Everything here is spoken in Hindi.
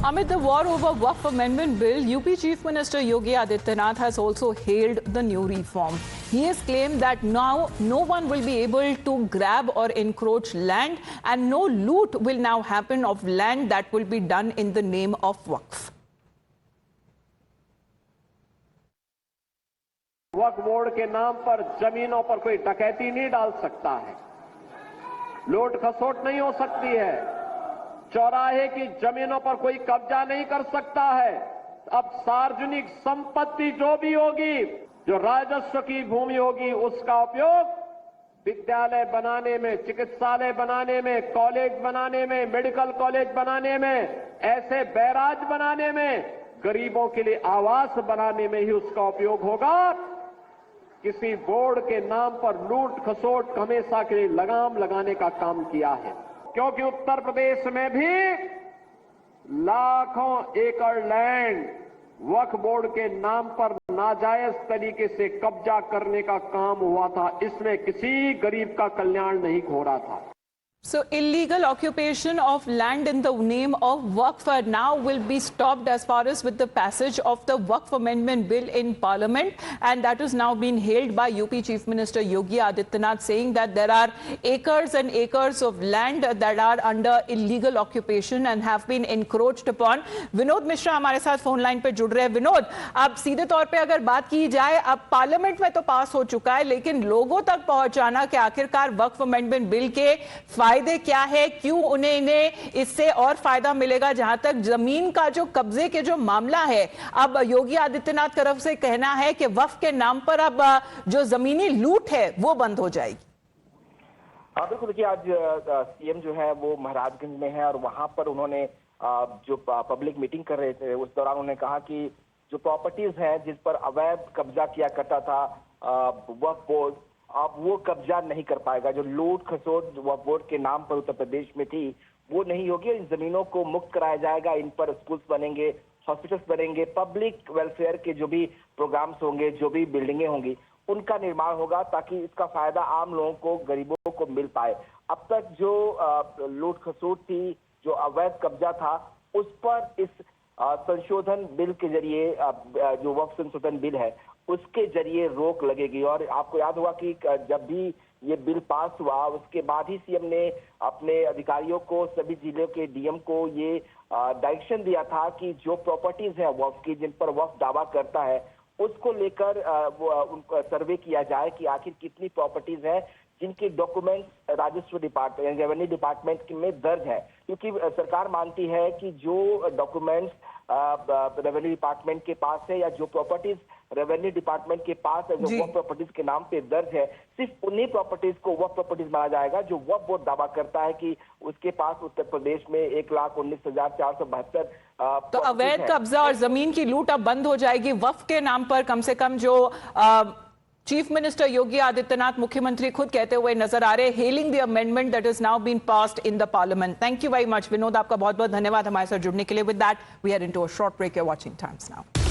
Amid the war over Waqf Amendment Bill, UP Chief Minister Yogi Adityanath has also hailed the new reform. He has claimed that now no one will be able to grab or encroach land and no loot will now happen of land that will be done in the name of Waqf. Waqf board के नाम पर जमीनों पर कोई डकैती नहीं डाल सकता है, लूट खसोट नहीं हो सकती है, चौराहे की जमीनों पर कोई कब्जा नहीं कर सकता है। अब सार्वजनिक संपत्ति जो भी होगी, जो राजस्व की भूमि होगी, उसका उपयोग विद्यालय बनाने में, चिकित्सालय बनाने में, कॉलेज बनाने में, मेडिकल कॉलेज बनाने में, ऐसे बैराज बनाने में, गरीबों के लिए आवास बनाने में ही उसका उपयोग होगा। किसी बोर्ड के नाम पर लूट खसोट हमेशा के लिए लगाम लगाने का काम किया है, क्योंकि उत्तर प्रदेश में भी लाखों एकड़ लैंड वक्फ बोर्ड के नाम पर नाजायज तरीके से कब्जा करने का काम हुआ था। इसमें किसी गरीब का कल्याण नहीं हो रहा था। So illegal occupation of land in the name of Waqf now will be stopped as far as with the passage of the Waqf Amendment Bill in Parliament, and that is now being hailed by UP Chief Minister Yogi Adityanath, saying that there are acres and acres of land that are under illegal occupation and have been encroached upon. Vinod Mishra हमारे साथ फोन लाइन पे जुड़ रहे हैं। विनोद, अब सीधे तौर पे अगर बात की जाए, अब पार्लियामेंट में तो पास हो चुका है, लेकिन लोगों तक पहुंचाना कि आखिरकार वक्फ अमेंडमेंट बिल के फायदे क्या है, क्यों उन्हें इससे और फायदा मिलेगा। जहां तक जमीन का जो कब्जे के जो मामला है, अब योगी आदित्यनाथ तरफ से कहना है कि वक्फ के नाम पर अब जो जमीनी लूट है वो बंद हो जाएगी। बिल्कुल, देखिए आज सीएम जो है वो महाराजगंज में है और वहां पर उन्होंने जो पब्लिक मीटिंग कर रहे थे उस दौरान उन्होंने कहा कि जो प्रॉपर्टीज है जिस पर अवैध कब्जा किया करता था वक्फ बोर्ड, अब वो कब्जा नहीं कर पाएगा। जो लूट खसोट वक्फ बोर्ड के नाम पर उत्तर प्रदेश में थी वो नहीं होगी। इन जमीनों को मुक्त कराया जाएगा, इन पर स्कूल्स बनेंगे, हॉस्पिटल्स बनेंगे, पब्लिक वेलफेयर के जो भी प्रोग्राम्स होंगे, जो भी बिल्डिंगें होंगी, उनका निर्माण होगा ताकि इसका फायदा आम लोगों को, गरीबों को मिल पाए। अब तक जो लूट खसोट थी, जो अवैध कब्जा था, उस पर इस संशोधन बिल के जरिए, जो वक्फ संशोधन बिल है उसके जरिए रोक लगेगी। और आपको याद होगा कि जब भी ये बिल पास हुआ उसके बाद ही सीएम ने अपने अधिकारियों को, सभी जिलों के डीएम को ये डायरेक्शन दिया था कि जो प्रॉपर्टीज है वक्फ की, जिन पर वक्फ दावा करता है, उसको लेकर उनको सर्वे किया जाए कि आखिर कितनी प्रॉपर्टीज है जिनके डॉक्यूमेंट राजस्व डिपार्टमेंट, रेवेन्यू डिपार्टमेंट में दर्ज है। क्योंकि सरकार मानती है कि जो डॉक्यूमेंट्स रेवेन्यू डिपार्टमेंट के पास है या जो प्रॉपर्टीज रेवेन्यू डिपार्टमेंट के पास है, जो वक्फ प्रॉपर्टीज के नाम पे दर्ज है, सिर्फ उन्हीं प्रॉपर्टीज को वक्फ प्रॉपर्टीज माना जाएगा जो वक्फ बोर्ड दावा करता है कि उसके पास उत्तर प्रदेश में 1,19,472। तो अवैध कब्जा और जमीन की लूट अब बंद हो जाएगी वक्फ के नाम पर। कम से कम जो चीफ मिनिस्टर योगी आदित्यनाथ, मुख्यमंत्री खुद कहते हुए नजर आ रहे, hailing the amendment that is now been passed in the parliament. Thank you very much Vinod, आपका बहुत बहुत धन्यवाद हमारे साथ जुड़ने के लिए। With that we are into a short break. You are watching Times now.